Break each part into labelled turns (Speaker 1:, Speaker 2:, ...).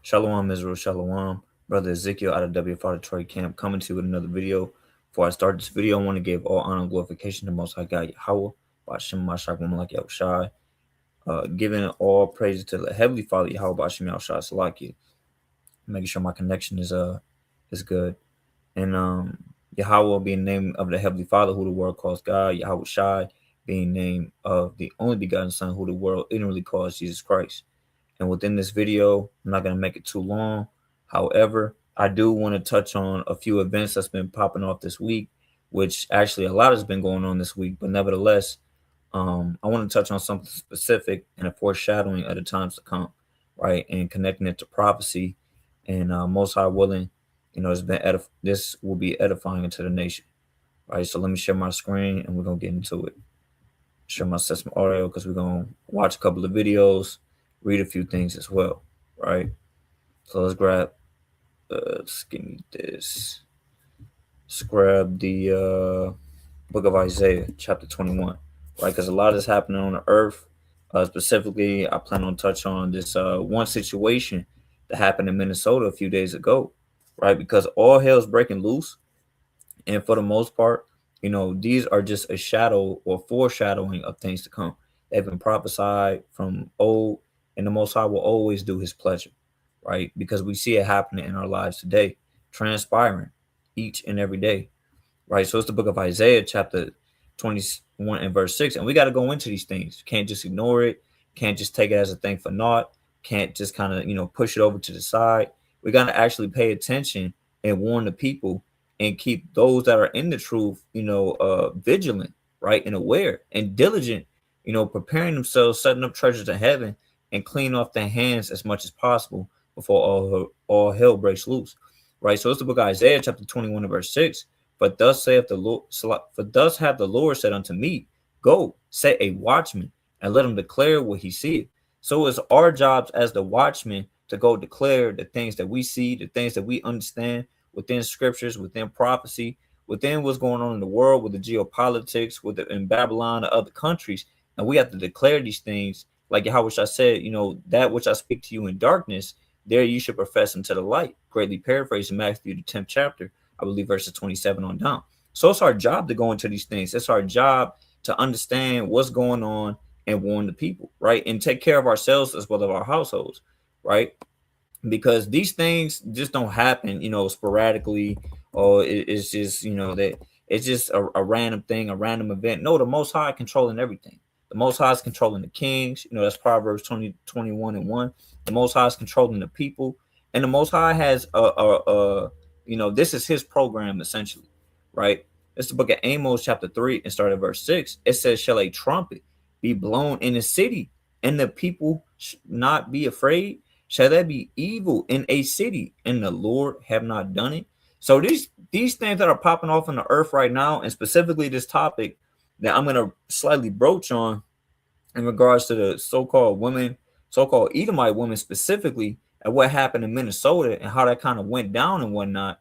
Speaker 1: Shalom, Israel, Shalom. Brother Ezekiel out of WFR Detroit camp coming to you with another video. Before I start this video, I want to give all honor and glorification to Most High God Yahweh, Bashim Mashak Malak Yahushai, giving all praises to the Heavenly Father Yahweh, Bashim Yahushai Salaki, making sure my connection is good. And Yahweh being the name of the Heavenly Father, who the world calls God, Yahweh Shai being name of the only begotten Son, who the world ignorantly calls Jesus Christ. And within this video, I'm not going to make it too long. However, I do want to touch on a few events that's been popping off this week, which actually a lot has been going on this week. But nevertheless, I want to touch on something specific and a foreshadowing of the times to come, right? And connecting it to prophecy. And most high willing, this will be edifying into the nation, right? So let me share my screen and we're going to get into it. Share my system audio because we're going to watch a couple of videos, read a few things as well, right? So let's grab, let's give me this. Let's grab the book of Isaiah, chapter 21, right? Because a lot is happening on the earth. Specifically, I plan on touch on this one situation that happened in Minnesota a few days ago, right? Because all hell's breaking loose. And for the most part, these are just a shadow or foreshadowing of things to come. They've been prophesied from old, and the Most High will always do his pleasure, right? Because we see it happening in our lives today, transpiring each and every day, right? So it's the book of Isaiah, chapter 21 and verse 6. And we got to go into these things. Can't just ignore it. Can't just take it as a thing for naught. Can't just kind of, push it over to the side. We got to actually pay attention and warn the people and keep those that are in the truth, vigilant, right, and aware and diligent, preparing themselves, setting up treasures in heaven, and clean off their hands as much as possible before all hell breaks loose, right? So it's the book of Isaiah, chapter 21 and verse 6. For thus saith the Lord, for thus hath the Lord said unto me, go, set a watchman, and let him declare what he seeth. So it's our jobs as the watchmen to go declare the things that we see, the things that we understand, within scriptures, within prophecy, within what's going on in the world, with the geopolitics, in Babylon and other countries. And we have to declare these things, like how which I said, that which I speak to you in darkness, there you should profess into the light. Greatly paraphrasing Matthew, the 10th chapter, I believe verses 27 on down. So it's our job to go into these things. It's our job to understand what's going on and warn the people, right? And take care of ourselves as well as our households, right? Because these things just don't happen, sporadically, or it's just, that it's just a random thing, a random event. No, the Most High controlling everything. The Most High is controlling the kings. That's Proverbs 21 and 1. The Most High is controlling the people, and the Most High has this is his program essentially, right? It's the book of Amos, chapter 3, and start at verse 6. It says, "Shall a trumpet be blown in the city, and the people not be afraid? Shall there be evil in a city, and the Lord have not done it?" So these things that are popping off on the earth right now, and specifically this topic that I'm going to slightly broach on in regards to the so-called Edomite women specifically, and what happened in Minnesota and how that kind of went down and whatnot.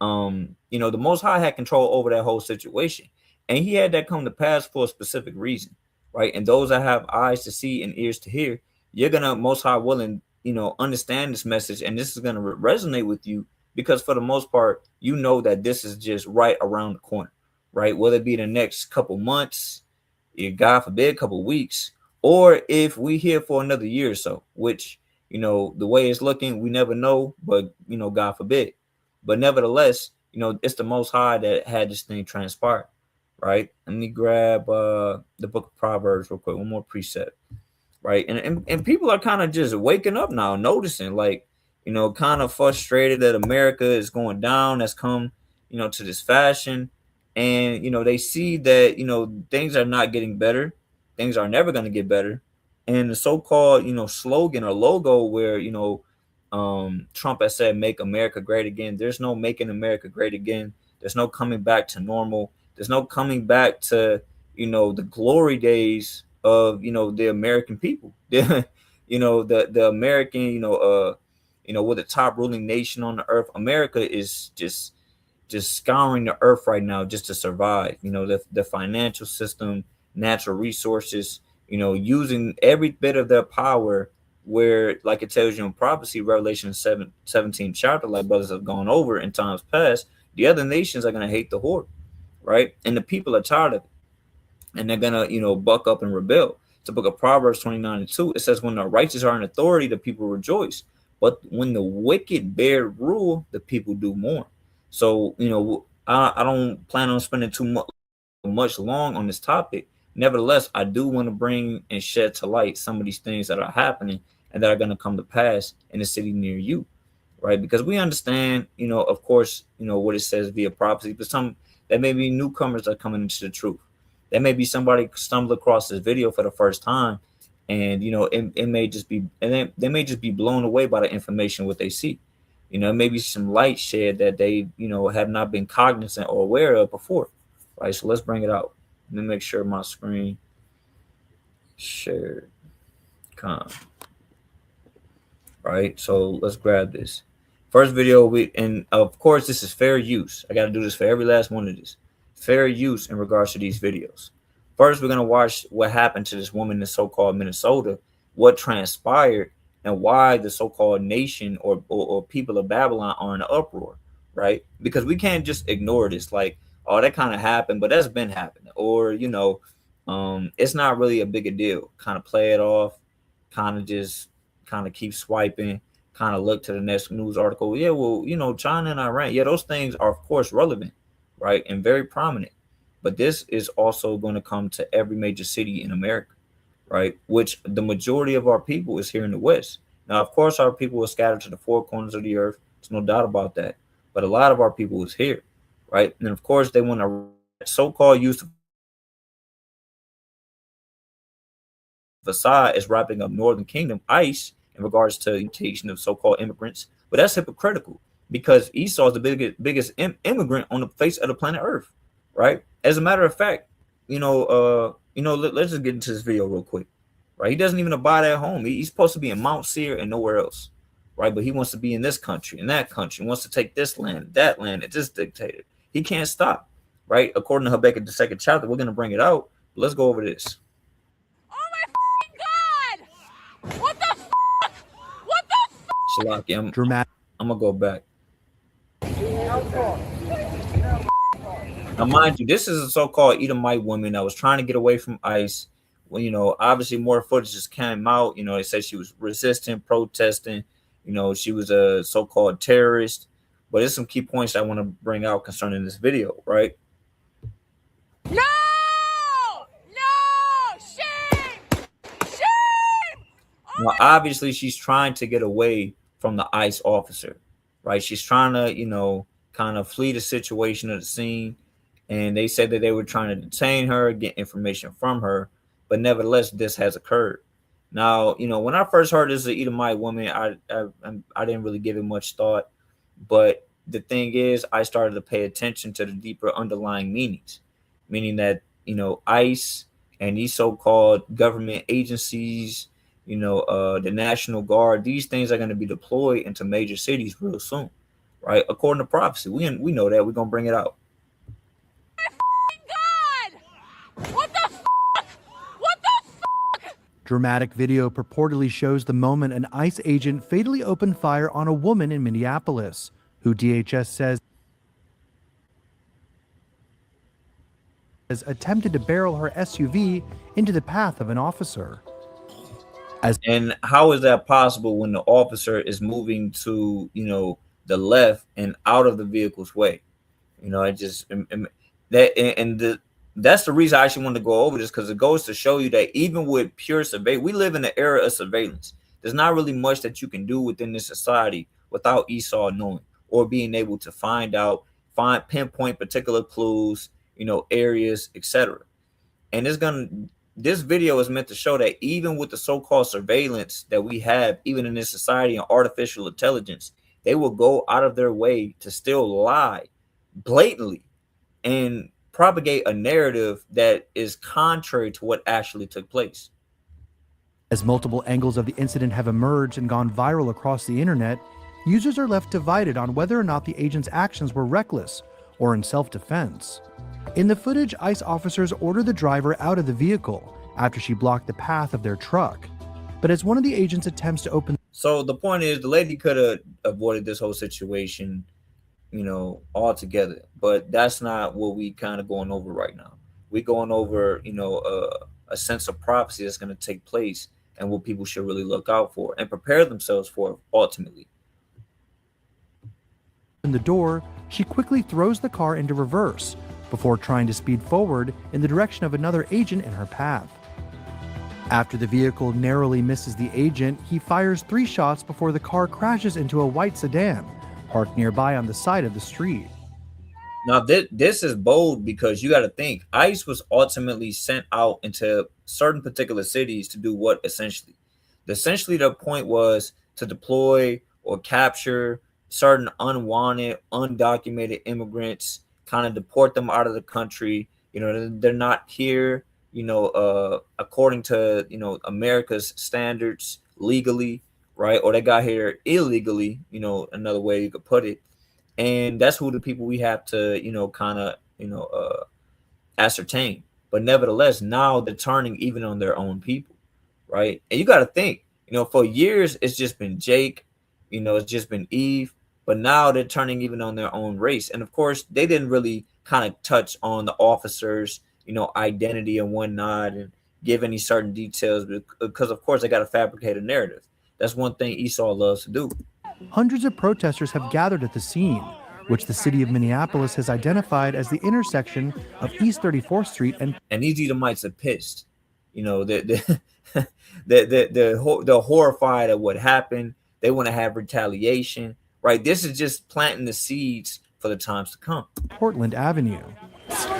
Speaker 1: The Most High had control over that whole situation, and he had that come to pass for a specific reason, right? And those that have eyes to see and ears to hear, you're gonna Most High willing, understand this message, and this is going to resonate with you, because for the most part, that this is just right around the corner, right? Whether it be the next couple months, God forbid, couple weeks, or if we here for another year or so, which, the way it's looking, we never know, but, God forbid. But nevertheless, it's the Most High that had this thing transpire, right? Let me grab the book of Proverbs real quick, one more precept. Right. And people are kind of just waking up now, noticing, like, kind of frustrated that America is going down, has come, to this fashion. And, they see that, things are not getting better. Things are never going to get better. And the so-called, slogan or logo where, Trump has said, "Make America great again." There's no making America great again. There's no coming back to normal. There's no coming back to, the glory days of the American people. the American, we're the top ruling nation on the earth. America is just scouring the earth right now just to survive. The financial system, natural resources, using every bit of their power, where, like it tells you in prophecy, Revelation 17 chapter, like brothers have gone over in times past, the other nations are going to hate the whore, right? And the people are tired of it, and they're gonna, buck up and rebel. It's the book of Proverbs 29:2. It says, when the righteous are in authority, the people rejoice. But when the wicked bear rule, the people do mourn. So, I don't plan on spending too much long on this topic. Nevertheless, I do want to bring and shed to light some of these things that are happening and that are going to come to pass in a city near you, right? Because we understand, of course, what it says via prophecy, but some that may be newcomers that are coming into the truth. There may be somebody stumble across this video for the first time, and it may just be, and they may just be blown away by the information what they see. Maybe some light shed that they have not been cognizant or aware of before, right? So let's bring it out. Let me make sure my screen shared. Right, so let's grab this first video. And of course, this is fair use. I got to do this for every last one of these. Fair use in regards to these videos. First, we're going to watch what happened to this woman in so-called Minnesota, what transpired, and why the so-called nation or people of Babylon are in an uproar, right? Because we can't just ignore this, like, oh, that kind of happened, but that's been happening, or it's not really a big a deal. Kind of play it off, kind of keep swiping, kind of look to the next news article. Yeah, well, China and Iran, yeah, those things are of course relevant, right, and very prominent. But this is also going to come to every major city in America, right? Which the majority of our people is here in the West. Now, of course, our people are scattered to the four corners of the earth. There's no doubt about that. But a lot of our people is here, right? And of course, they want to so-called use of facade is wrapping up Northern Kingdom ICE in regards to importation of so-called immigrants. But that's hypocritical because Esau is the biggest immigrant on the face of the planet Earth, right? As a matter of fact, let's just get into this video real quick, right? He doesn't even abide at home. He's supposed to be in Mount Seir and nowhere else, right? But he wants to be in this country and that country, wants to take this land, that land, and this dictator. He can't stop, right? According to Habakkuk, the 2nd chapter, we're going to bring it out. But let's go over this.
Speaker 2: What the fuck? What the fuck?
Speaker 1: Shalaki, I'm gonna go back. Now, mind you, this is a so-called Edomite woman that was trying to get away from ICE. Well, obviously more footage just came out. They said she was resisting, protesting. She was a so-called terrorist. But there's some key points I want to bring out concerning this video, right?
Speaker 2: No!
Speaker 1: Now, obviously, she's trying to get away from the ICE officer, right? She's trying to, kind of flee the situation of the scene. And they said that they were trying to detain her, get information from her. But nevertheless, this has occurred. Now, when I first heard this is an Edomite woman, I didn't really give it much thought. But the thing is, I started to pay attention to the deeper underlying meanings, meaning that, ICE and these so-called government agencies, the National Guard, these things are going to be deployed into major cities real soon, right? According to prophecy, we know that. We're going to bring it out.
Speaker 2: God! What the fuck? What the fuck?
Speaker 3: Dramatic video purportedly shows the moment an ICE agent fatally opened fire on a woman in Minneapolis, who DHS says has attempted to barrel her SUV into the path of an officer.
Speaker 1: And how is that possible when the officer is moving to, the left and out of the vehicle's way? That's the reason I actually wanted to go over this, because it goes to show you that even with pure surveillance, we live in an era of surveillance. There's not really much that you can do within this society without Esau knowing or being able to pinpoint particular clues, areas, etc. And this video is meant to show that even with the so-called surveillance that we have, even in this society and artificial intelligence, they will go out of their way to still lie blatantly and propagate a narrative that is contrary to what actually took place.
Speaker 3: As multiple angles of the incident have emerged and gone viral across the internet, users are left divided on whether or not the agent's actions were reckless or in self-defense. In the footage, ICE officers order the driver out of the vehicle after she blocked the path of their truck. but as one of the agents attempts to open.
Speaker 1: So the point is, the lady could have avoided this whole situation, altogether. But that's not what we kind of going over right now. We going over, a sense of prophecy that's going to take place and what people should really look out for and prepare themselves for ultimately.
Speaker 3: In the door, she quickly throws the car into reverse before trying to speed forward in the direction of another agent in her path. After the vehicle narrowly misses the agent, he fires 3 shots before the car crashes into a white sedan parked nearby on the side of the street.
Speaker 1: Now, this is bold because you got to think ICE was ultimately sent out into certain particular cities to do what essentially? Essentially, the point was to deploy or capture certain unwanted, undocumented immigrants, kind of deport them out of the country. They're not here, according to, America's standards legally, right? Or they got here illegally, another way you could put it. And that's who the people we have to, ascertain. But nevertheless, now they're turning even on their own people, right? And you got to think, for years it's just been Jake, it's just been Eve, but now they're turning even on their own race. And of course, they didn't really kind of touch on the officers, identity and whatnot, and give any certain details because, of course, they got to fabricate a narrative. That's one thing Esau loves to do.
Speaker 3: Hundreds of protesters have gathered at the scene, which the city of Minneapolis has identified as the intersection of East 34th Street and
Speaker 1: these Edomites are pissed. They're horrified at what happened. They want to have retaliation, right? This is just planting the seeds for the times to come.
Speaker 3: Portland Avenue.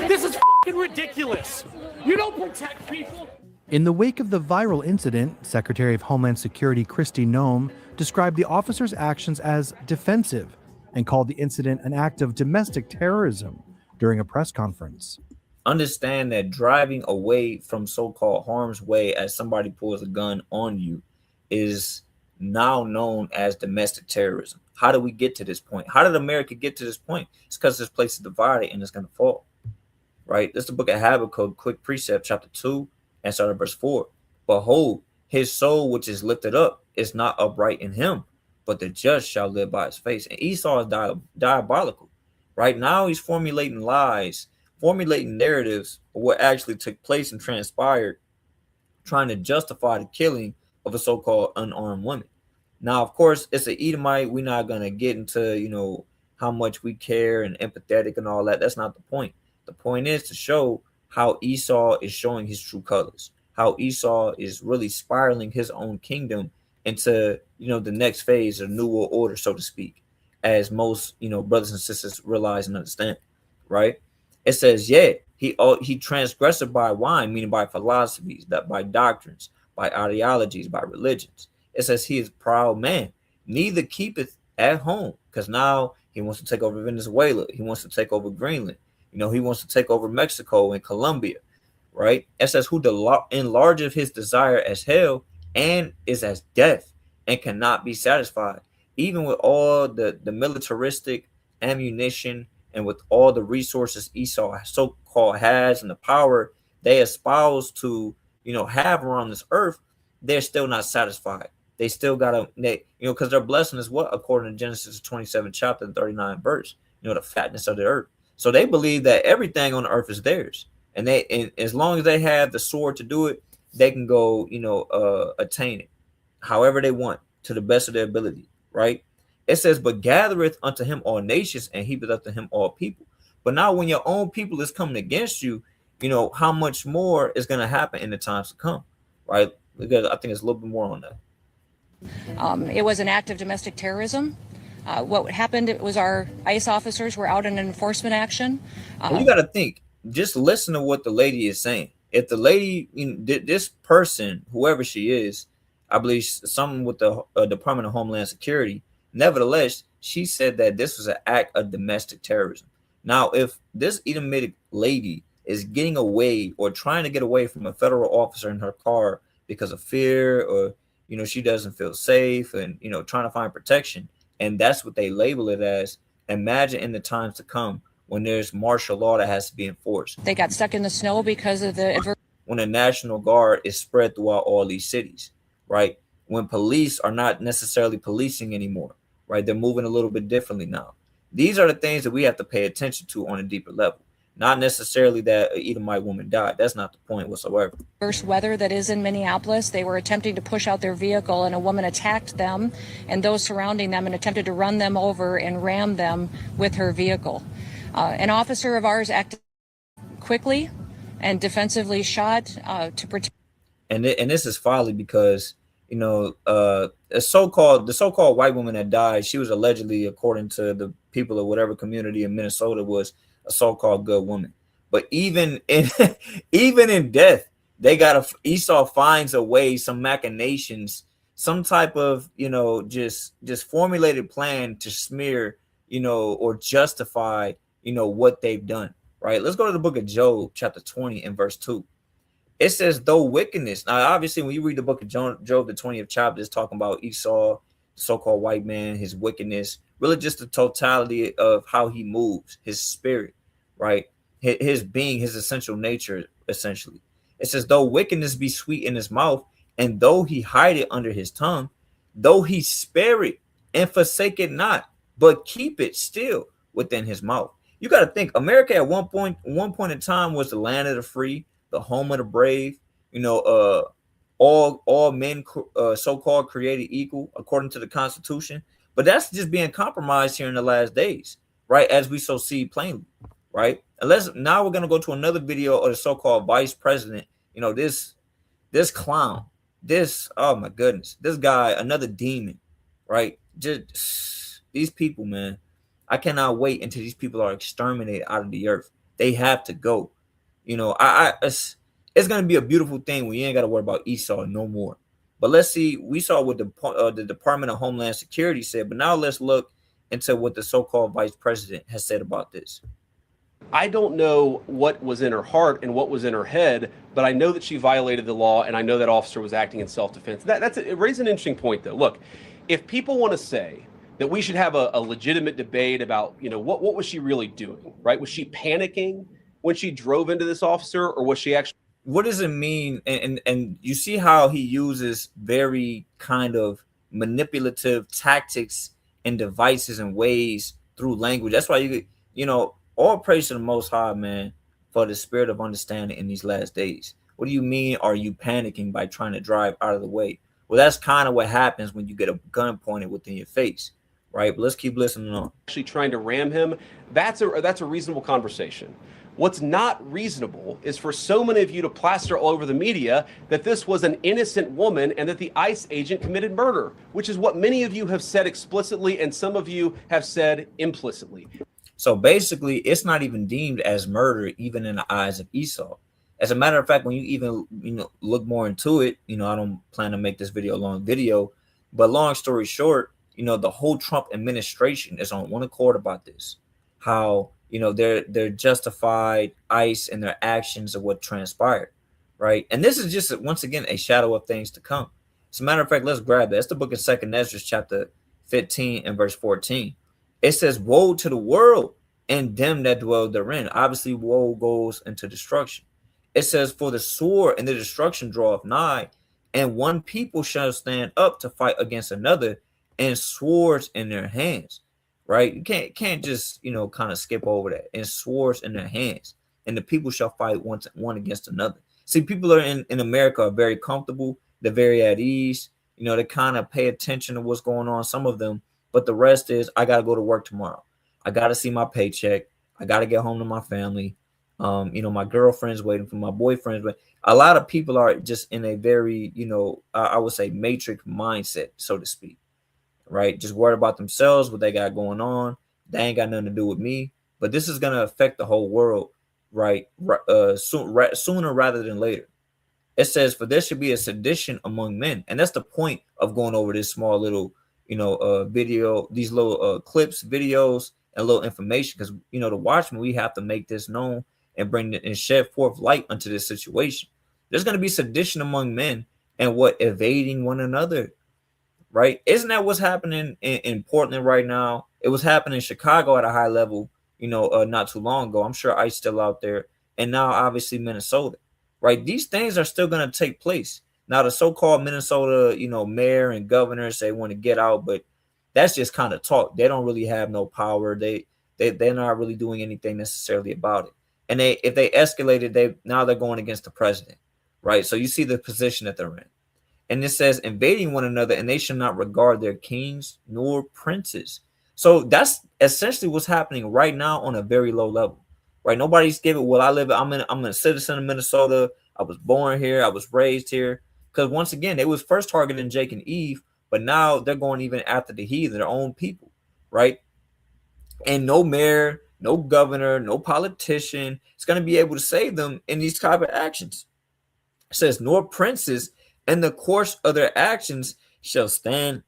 Speaker 2: This is fucking ridiculous. You don't protect people.
Speaker 3: In the wake of the viral incident, Secretary of Homeland Security Kristi Noem described the officers' actions as defensive and called the incident an act of domestic terrorism during a press conference.
Speaker 1: Understand that driving away from so-called harm's way as somebody pulls a gun on you is now known as domestic terrorism. How did we get to this point? How did America get to this point? It's because this place is divided and it's going to fall, right? This is the book of Habakkuk, quick precept, chapter 2, and start at verse 4. Behold, his soul which is lifted up is not upright in him, but the just shall live by his face. And Esau is diabolical. Right now, he's formulating lies, formulating narratives of what actually took place and transpired, trying to justify the killing of a so-called unarmed woman. Now, of course, it's an Edomite. We're not going to get into, how much we care and empathetic and all that. That's not the point. The point is to show how Esau is showing his true colors, how Esau is really spiraling his own kingdom into, the next phase of New World Order, so to speak, as most, brothers and sisters realize and understand, right? It says, yeah, he transgressed by wine, meaning by philosophies, that by doctrines, by ideologies, by religions. It says he is a proud man, neither keepeth at home, because now he wants to take over Venezuela. He wants to take over Greenland. He wants to take over Mexico and Colombia, right? It says who enlargeth his desire as hell and is as death and cannot be satisfied. Even with all the militaristic ammunition and with all the resources Esau so-called has and the power they espouse to, have around this earth, they're still not satisfied. They still gotta, because their blessing is what, according to Genesis 27 chapter 39 verse, the fatness of the earth. So they believe that everything on the earth is theirs, and as long as they have the sword to do it, they can go, attain it, however they want, to the best of their ability, right? It says, but gathereth unto him all nations, and heapeth unto him all people. But now, when your own people is coming against you, how much more is going to happen in the times to come, right? Because I think it's a little bit more on that.
Speaker 4: It was an act of domestic terrorism. What happened was our ICE officers were out in an enforcement action.
Speaker 1: You got to think, just listen to what the lady is saying. If the lady, this person, whoever she is, I believe someone with the Department of Homeland Security, nevertheless, she said that this was an act of domestic terrorism. Now, if this Edomitic lady is getting away or trying to get away from a federal officer in her car because of fear, or she doesn't feel safe and trying to find protection, and that's what they label it as, imagine in the times to come when there's martial law that has to be enforced.
Speaker 4: They got stuck in the snow because of the
Speaker 1: when the National Guard is spread throughout all these cities. right? When police are not necessarily policing anymore, right? They're moving a little bit differently now. These are the things that we have to pay attention to on a deeper level. Not necessarily that an Edomite woman died. That's not the point whatsoever.
Speaker 4: Worst weather that is in Minneapolis. They were attempting to push out their vehicle, and a woman attacked them and those surrounding them and attempted to run them over and ram them with her vehicle. An officer of ours acted quickly and defensively shot to protect.
Speaker 1: And this is folly because the so-called white woman that died, she was allegedly, according to the people of whatever community in Minnesota, was a so-called good woman. But even in even in death, they got Esau finds a way, some machinations, some type of just formulated plan to smear or justify what they've done. Right. Let's go to the book of Job, chapter 20 and verse 2. It says, though wickedness. Now, obviously, when you read the book of Job, the 20th chapter, is talking about Esau, the so-called white man, his wickedness, really just the totality of how he moves, his spirit, right? His being, his essential nature, essentially. It says, though wickedness be sweet in his mouth, and though he hide it under his tongue, though he spare it and forsake it not, but keep it still within his mouth. You got to think, America at one point in time was the land of the free, the home of the brave, all men so-called created equal according to the Constitution. But that's just being compromised here in the last days, right? As we so see plainly, right? Now we're gonna go to another video of the so-called vice president. This clown, oh my goodness, this guy, another demon, right? Just these people, man. I cannot wait until these people are exterminated out of the earth. They have to go. It's gonna be a beautiful thing when you ain't got to worry about Esau no more. But let's see. We saw what the Department of Homeland Security said, but now let's look into what the so-called vice president has said about this.
Speaker 5: I don't know what was in her heart and what was in her head, but I know that she violated the law, and I know that officer was acting in self-defense. It raises an interesting point, though. Look, if people want to say that we should have a legitimate debate about, what was she really doing, right? Was she panicking when she drove into this officer, or was she actually?
Speaker 1: What does it mean? And you see how he uses very kind of manipulative tactics and devices and ways through language. That's why all praise to the Most High, man, for the spirit of understanding in these last days. What do you mean? Are you panicking by trying to drive out of the way? Well, that's kind of what happens when you get a gun pointed within your face, right? But let's keep listening on.
Speaker 5: Actually trying to ram him. That's a reasonable conversation. What's not reasonable is for so many of you to plaster all over the media that this was an innocent woman and that the ICE agent committed murder, which is what many of you have said explicitly and some of you have said implicitly.
Speaker 1: So basically, it's not even deemed as murder, even in the eyes of Esau. As a matter of fact, when you even look more into it, I don't plan to make this video a long video, but long story short, the whole Trump administration is on one accord about this. How they're justified ICE and their actions of what transpired, right? And this is just once again a shadow of things to come. As a matter of fact, let's grab that. It's the book of 2 Ezra, chapter 15 and verse 14. It says, "Woe to the world and them that dwell therein." Obviously, woe goes into destruction. It says, "For the sword and the destruction draweth nigh, and one people shall stand up to fight against another, and swords in their hands." Right? You can't just kind of skip over that. And swords in their hands, and the people shall fight one against another. See, people are in America are very comfortable. They're very at ease. They kind of pay attention to what's going on. Some of them, but the rest is, I gotta go to work tomorrow. I gotta see my paycheck. I gotta get home to my family. My girlfriend's waiting for my boyfriend's. But a lot of people are just in a very, I would say, matrix mindset, so to speak. Right, just worried about themselves, what they got going on. They ain't got nothing to do with me. But this is gonna affect the whole world, right? Sooner rather than later. It says, "For there should be a sedition among men," and that's the point of going over this small little, video, these little clips, videos, and little information, because the Watchmen, we have to make this known and bring it and shed forth light unto this situation. There's gonna be sedition among men, and evading one another. Right? Isn't that what's happening in Portland right now? It was happening in Chicago at a high level, not too long ago. I'm sure ICE still out there. And now, obviously, Minnesota. Right? These things are still going to take place. Now the so-called Minnesota, mayor and governor say want to get out, but that's just kind of talk. They don't really have no power. They're not really doing anything necessarily about it. And if they escalated, they're going against the president, right? So you see the position that they're in. And it says invading one another, and they shall not regard their kings nor princes. So that's essentially what's happening right now on a very low level, right? Nobody's giving. Well, I'm a citizen of Minnesota. I was born here. I was raised here. Because once again, they was first targeting Jake and Eve, but now they're going even after the heathen, their own people, right? And no mayor, no governor, no politician is going to be able to save them in these type of actions. It says, nor princes in the course of their actions shall stand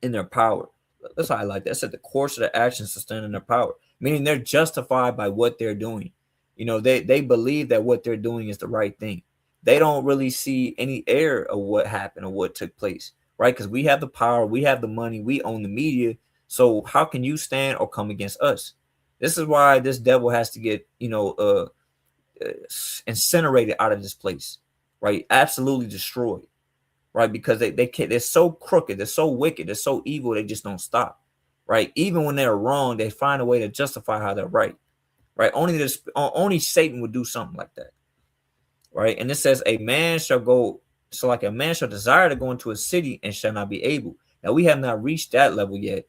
Speaker 1: in their power. That's how I like that. It said the course of their actions shall stand in their power, meaning they're justified by what they're doing. They believe that what they're doing is the right thing. They don't really see any error of what happened or what took place, right? Because we have the power, we have the money, we own the media. So how can you stand or come against us? This is why this devil has to get, incinerated out of this place, right? Absolutely destroyed, right? Because they're so crooked, they're so wicked, they're so evil, they just don't stop, right? Even when they're wrong, they find a way to justify how they're right, right? Only Satan would do something like that, right? And it says a man shall go, so like a man shall desire to go into a city and shall not be able. Now we have not reached that level yet,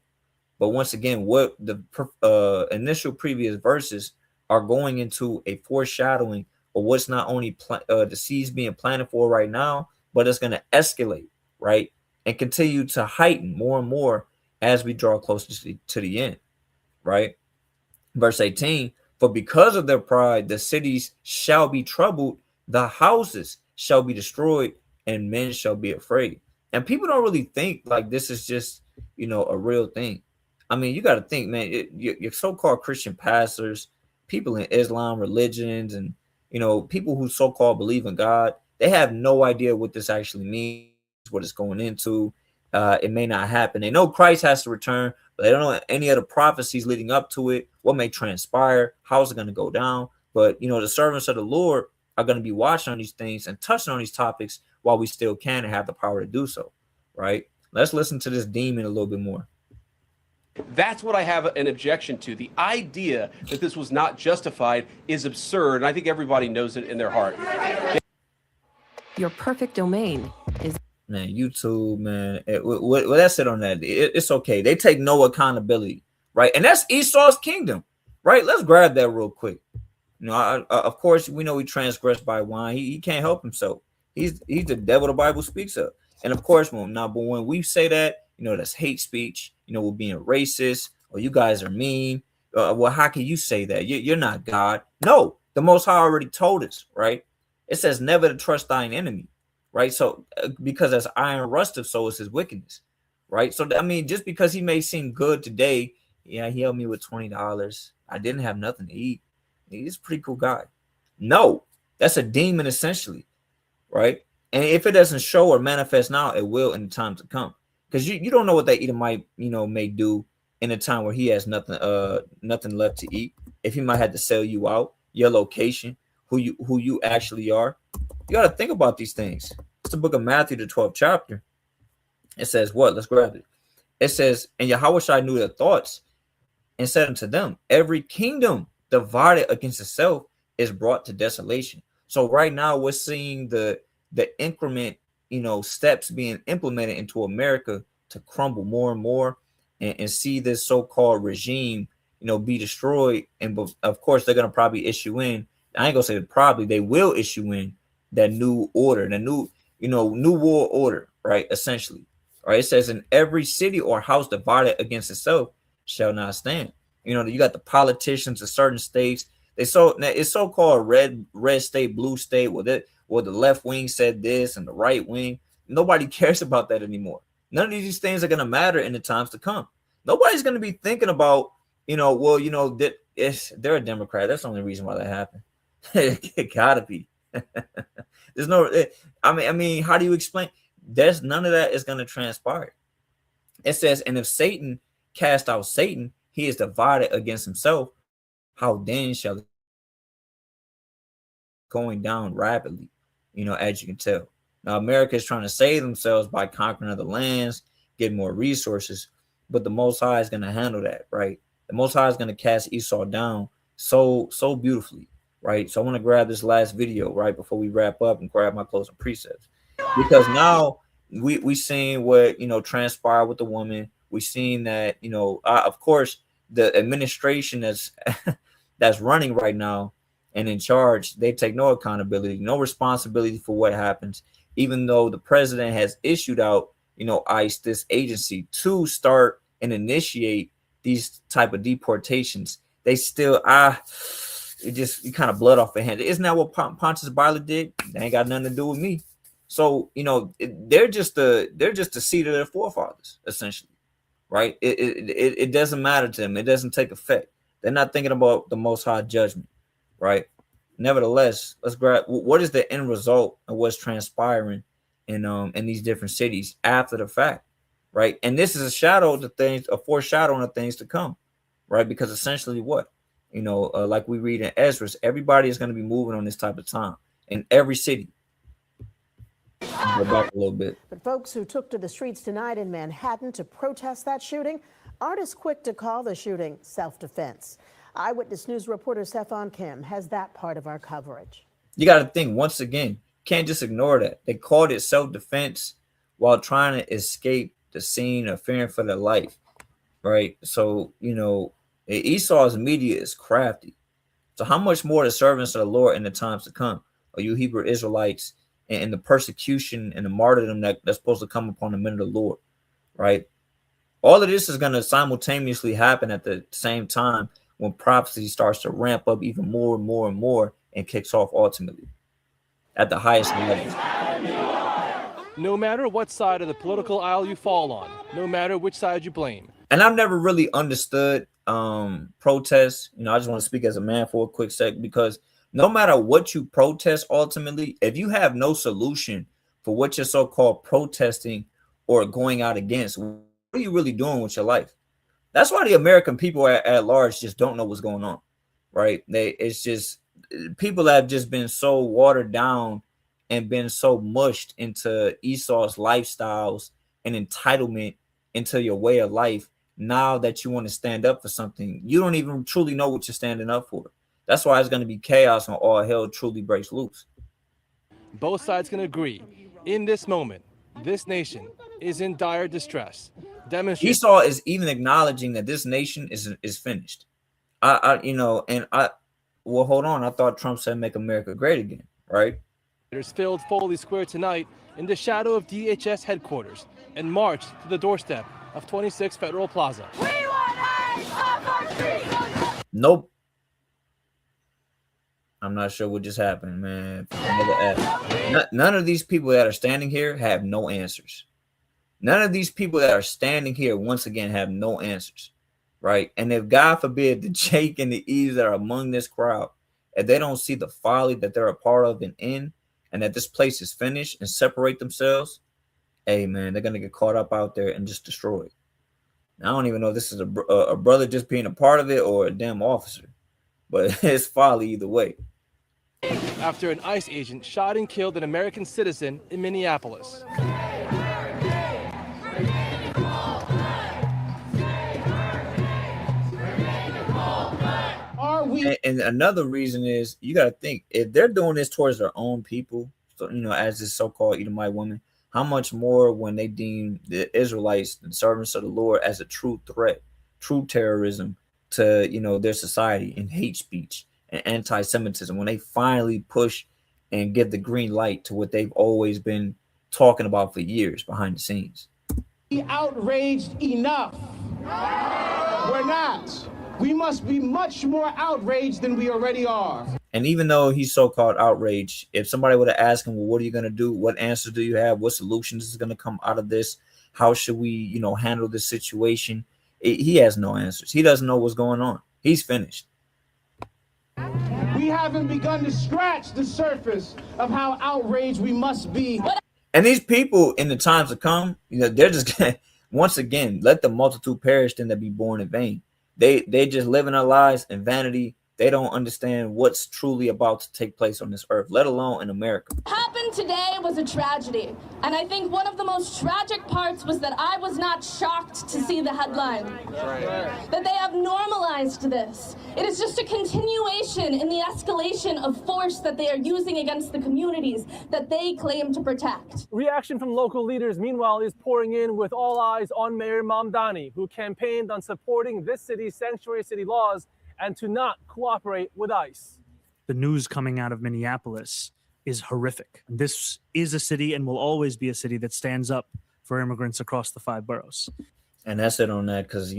Speaker 1: but once again, what the initial previous verses are going into a foreshadowing of what's not only the seeds being planted for right now, but it's going to escalate, right? And continue to heighten more and more as we draw closer to the end, right? Verse 18, for because of their pride, the cities shall be troubled, the houses shall be destroyed, and men shall be afraid. And people don't really think like this is just, a real thing. I mean, you got to think, man, your so-called Christian pastors, people in Islam religions, and, people who so-called believe in God, they have no idea what this actually means, what it's going into. It may not happen. They know Christ has to return, but they don't know any other prophecies leading up to it, what may transpire, how's it going to go down. But, the servants of the Lord are going to be watching on these things and touching on these topics while we still can and have the power to do so, right? Let's listen to this demon a little bit more.
Speaker 5: That's what I have an objection to. The idea that this was not justified is absurd, and I think everybody knows it in their heart.
Speaker 6: Your perfect domain is...
Speaker 1: Man, YouTube, man, what that's it on that. It's okay. They take no accountability, right? And that's Esau's kingdom, right? Let's grab that real quick. Of course, we know he transgressed by wine. He can't help himself. He's the devil the Bible speaks of. And of course, but when we say that, that's hate speech. We're being racist, or you guys are mean. Well, how can you say that? You're not God. No, the Most High already told us, right? It says never to trust thine enemy, right? So because as iron rusteth, so is his wickedness, right? So I mean, just because he may seem good today, yeah, he helped me with $20. I didn't have nothing to eat. He's a pretty cool guy. No, that's a demon essentially, right? And if it doesn't show or manifest now, it will in the time to come. Because you don't know what that Edomite, may do in a time where he has nothing left to eat. If he might have to sell you out, your location, who you actually are. You got to think about these things. It's the book of Matthew, the 12th chapter. It says what? Let's grab it. It says, and Yahushua knew their thoughts and said unto them, every kingdom divided against itself is brought to desolation. So right now we're seeing the increment, steps being implemented into America to crumble more and more and see this so-called regime, be destroyed. And of course, they're going to probably issue in, I ain't going to say probably, they will issue in that new order, the new, new world order, right? Essentially, right? It says in every city or house divided against itself shall not stand. You got the politicians of certain states. It's so-called red state, blue state. Well, the left wing said this and the right wing. Nobody cares about that anymore. None of these things are going to matter in the times to come. Nobody's going to be thinking about, that they're a Democrat. That's the only reason why that happened. It gotta be. There's no, I mean, how do you explain? There's none of that is going to transpire. It says, and if Satan cast out Satan, he is divided against himself. How then shall it going down rapidly? As you can tell. Now, America is trying to save themselves by conquering other lands, getting more resources, but the Most High is going to handle that, right? The Most High is going to cast Esau down so beautifully, right? So I want to grab this last video right before we wrap up and grab my closing precepts, because now we seen what transpired with the woman. We seen that of course the administration that's running right now and in charge, they take no accountability, no responsibility for what happens, even though the president has issued out ICE, this agency, to start and initiate these type of deportations. They still it just kind of blood off their hands. Isn't that what Pontius Pilate did? They ain't got nothing to do with me. So they're just the seed of their forefathers, essentially, right? It doesn't matter to them. It doesn't take effect. They're not thinking about the Most High judgment, right? Nevertheless, let's grab what is the end result of what's transpiring in these different cities after the fact, right? And this is a shadow of the things, a foreshadowing of things to come, right? Because essentially, what like we read in Ezra, everybody is going to be moving on this type of time in every city. Go back a little bit.
Speaker 7: But folks who took to the streets tonight in Manhattan to protest that shooting aren't as quick to call the shooting self-defense. Eyewitness News reporter Stephon Kim has that part of our coverage.
Speaker 1: You got to think, once again, can't just ignore that. They called it self-defense while trying to escape the scene or fearing for their life, right? So, Esau's media is crafty. So how much more the servants of the Lord in the times to come, or you Hebrew Israelites, and the persecution and the martyrdom that's supposed to come upon the men of the Lord, right? All of this is going to simultaneously happen at the same time when prophecy starts to ramp up even more and more and more and kicks off ultimately at the highest level.
Speaker 8: No matter what side of the political aisle you fall on, no matter which side you blame.
Speaker 1: And I've never really understood protests. I just want to speak as a man for a quick sec, because no matter what you protest, ultimately, if you have no solution for what you're so-called protesting or going out against, what are you really doing with your life? That's why the American people at large just don't know what's going on, right? It's just people have just been so watered down and been so mushed into Esau's lifestyles and entitlement into your way of life. Now that you want to stand up for something, you don't even truly know what you're standing up for. That's why it's going to be chaos when all hell truly breaks loose.
Speaker 8: Both sides can agree. In this moment, this nation is in dire distress.
Speaker 1: Esau is even acknowledging that this nation is finished. Well, hold on. I thought Trump said make America great again, right?
Speaker 8: There's filled Foley Square tonight in the shadow of DHS headquarters and marched to the doorstep of 26 Federal Plaza.
Speaker 2: We want AIDS off our streets.
Speaker 1: Nope. I'm not sure what just happened, man. None of these people that are standing here have no answers. None of these people that are standing here, once again, have no answers, right? And if, God forbid, the Jake and the Eves that are among this crowd, if they don't see the folly that they're a part of and in, and that this place is finished and separate themselves, hey, man, they're going to get caught up out there and just destroyed. I don't even know if this is a brother just being a part of it or a damn officer, but it's folly either way.
Speaker 8: After an ICE agent shot and killed an American citizen in Minneapolis.
Speaker 1: And another reason is, you got to think, if they're doing this towards their own people, so as this so-called Edomite woman, how much more when they deem the Israelites and servants of the Lord as a true threat, true terrorism to their society, and hate speech and anti-Semitism, when they finally push and give the green light to what they've always been talking about for years behind the scenes.
Speaker 9: Be outraged enough. We're not. We must be much more outraged than we already are.
Speaker 1: And even though he's so-called outraged, if somebody would have asked him, well, what are you going to do? What answers do you have? What solutions is going to come out of this? How should we, handle this situation? He has no answers. He doesn't know what's going on. He's finished.
Speaker 9: We haven't begun to scratch the surface of how outraged we must be.
Speaker 1: And these people in the times to come, they're just going to, once again, let the multitude perish than they be born in vain. They just living their lives in vanity, they don't understand what's truly about to take place on this earth, let alone in America.
Speaker 10: What happened today was a tragedy. And I think one of the most tragic parts was that I was not shocked to see the headline. That they have normalized this. It is just a continuation in the escalation of force that they are using against the communities that they claim to protect.
Speaker 8: Reaction from local leaders, meanwhile, is pouring in, with all eyes on Mayor Mamdani, who campaigned on supporting this city's sanctuary city laws and to not cooperate with ICE.
Speaker 11: The news coming out of Minneapolis is horrific. This is a city and will always be a city that stands up for immigrants across the 5 boroughs.
Speaker 1: And that's it on that, because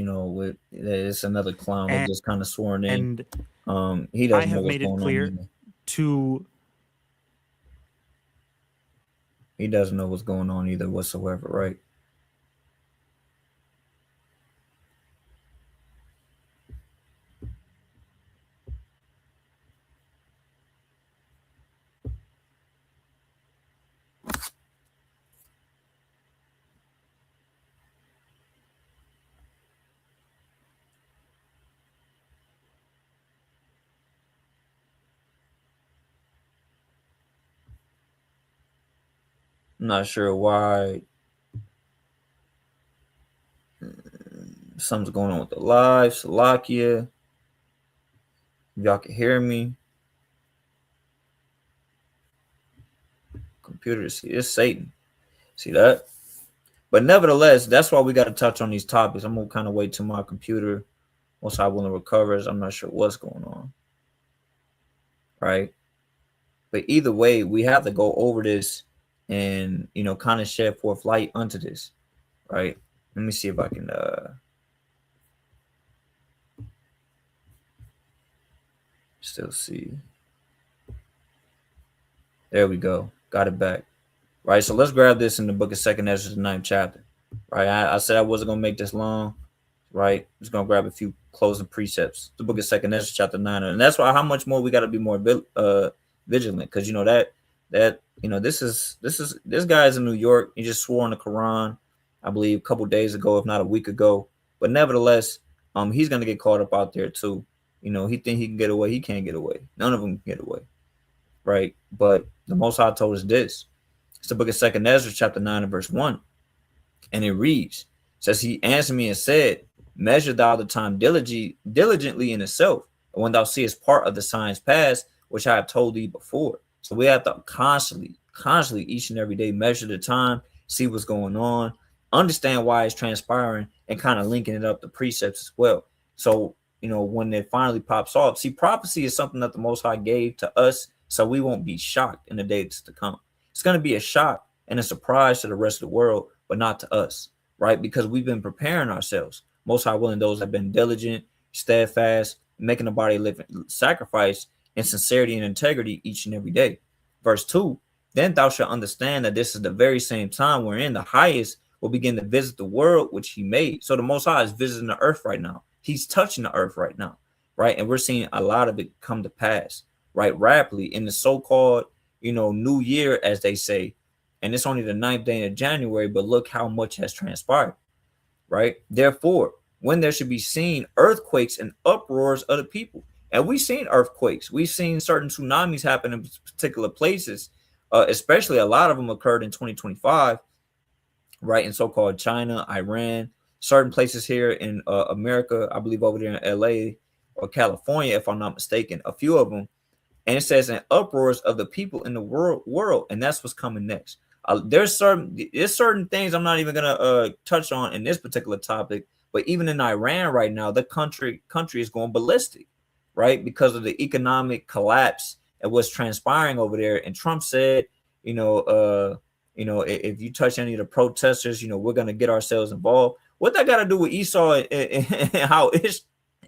Speaker 1: it's another clown that just kind of sworn in.
Speaker 11: And
Speaker 1: he doesn't
Speaker 11: I have
Speaker 1: know what's
Speaker 11: made it
Speaker 1: going
Speaker 11: clear
Speaker 1: on
Speaker 11: to
Speaker 1: he doesn't know what's going on either whatsoever, right? I'm not sure why something's going on with the live. Slovakia. Y'all can hear me. Computer, see, it's Satan. See that? But nevertheless, that's why we got to touch on these topics. I'm going to kind of wait till my computer, once I will recovers. I'm not sure what's going on. Right? But either way, we have to go over this and, kind of shed forth light unto this. Right? Let me see if I can still see. There we go. Got it back. Right. So let's grab this in the book of 2nd Ezra, the 9th chapter. Right. I said I wasn't going to make this long. Right. I'm just going to grab a few closing precepts. The book of 2nd Ezra, chapter 9. And that's why how much more we got to be more vigilant. Because, this guy is in New York. He just swore on the Quran, I believe, a couple days ago, if not a week ago. But nevertheless, he's going to get caught up out there too. He think he can get away. He can't get away. None of them can get away. Right. But the Most High told us this. It's the book of 2nd Ezra, chapter 9 and verse 1. And it reads, says, he answered me and said, measure thou the time diligently in itself, and when thou seest part of the signs past, which I have told thee before. So we have to constantly, each and every day, measure the time, see what's going on, understand why it's transpiring, and kind of linking it up to precepts as well. So, when it finally pops off, see, prophecy is something that the Most High gave to us, so we won't be shocked in the days to come. It's going to be a shock and a surprise to the rest of the world, but not to us, right? Because we've been preparing ourselves. Most High willing, those have been diligent, steadfast, making the body living sacrifice in sincerity and integrity each and every day. Verse 2, then thou shalt understand that this is the very same time wherein the highest will begin to visit the world which he made. So the Most High is visiting the earth right now. He's touching the earth right now, right? And we're seeing a lot of it come to pass, right? Rapidly in the so-called, new year, as they say. And it's only the 9th day of January, but look how much has transpired, right? Therefore, when there should be seen earthquakes and uproars of the people. And we've seen earthquakes. We've seen certain tsunamis happen in particular places, especially a lot of them occurred in 2025, right? In so-called China, Iran, certain places here in America, I believe over there in LA or California, if I'm not mistaken, a few of them. And it says in uproars of the people in the world, and that's what's coming next. There's certain things I'm not even gonna touch on in this particular topic, but even in Iran right now, the country is going ballistic, right? Because of the economic collapse and what's transpiring over there. And Trump said, if you touch any of the protesters, we're gonna get ourselves involved. What that got to do with Esau and how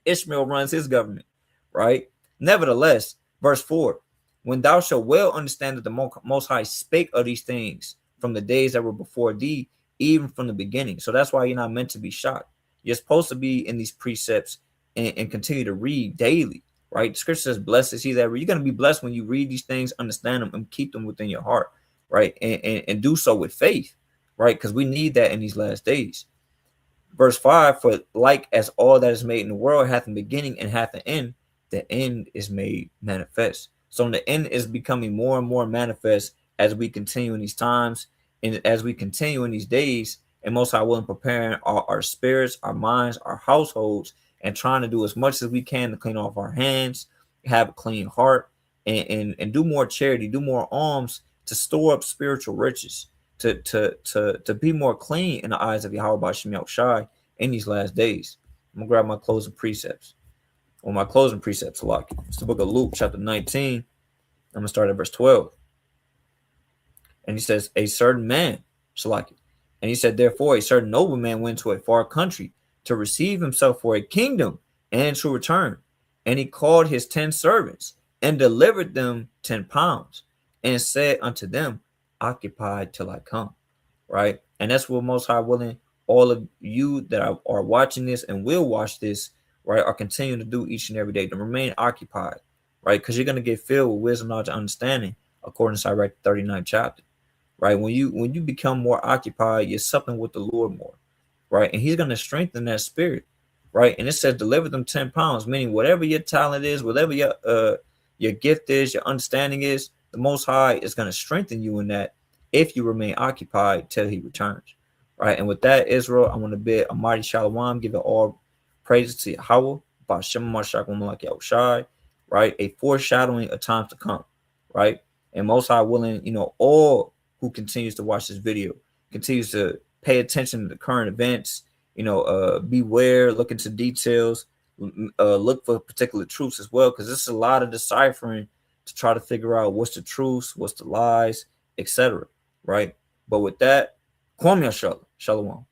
Speaker 1: Ishmael runs his government, right? Nevertheless, verse 4, when thou shalt well understand that the Most High spake of these things from the days that were before thee, even from the beginning. So that's why you're not meant to be shocked. You're supposed to be in these precepts and continue to read daily, right? The scripture says, blessed is he that read. You're going to be blessed when you read these things, understand them, and keep them within your heart, right? And do so with faith, right? Because we need that in these last days. Verse 5, for like as all that is made in the world hath a beginning and hath an end, the end is made manifest. So the end is becoming more and more manifest as we continue in these times and as we continue in these days. And Most High willing, preparing our spirits, our minds, our households, and trying to do as much as we can to clean off our hands, have a clean heart, and do more charity, do more alms to store up spiritual riches, to be more clean in the eyes of Yahweh Bashim Yahushai in these last days. I'm gonna grab my closing precepts. Well, my closing precepts, like it's the book of Luke, chapter 19. I'm gonna start at verse 12. And he says, a certain man, Shalaki. And he said, therefore, a certain nobleman went to a far country to receive himself for a kingdom and to return. And he called his 10 servants and delivered them 10 pounds and said unto them, occupy till I come. Right. And that's what Most High willing, all of you that are watching this and will watch this, right, are continuing to do each and every day, to remain occupied, right? Because you're going to get filled with wisdom, knowledge, and understanding, according to Sirach 39th chapter. Right, when you become more occupied, you're supping with the Lord more, right? And He's going to strengthen that spirit, right? And it says, deliver them 10 pounds, meaning whatever your talent is, whatever your gift is, your understanding is, the Most High is going to strengthen you in that if you remain occupied till He returns, right? And with that, Israel, I want to bid a mighty shalom, give it all praises to Yahweh, Ba'ashem Mashak Malak Yahushai, right? A foreshadowing of times to come, right? And Most High willing, all who continues to watch this video, continues to pay attention to the current events, beware, look into details, look for particular truths as well, because there's a lot of deciphering to try to figure out what's the truths, what's the lies, etc. Right? But with that, Kwame Shalom.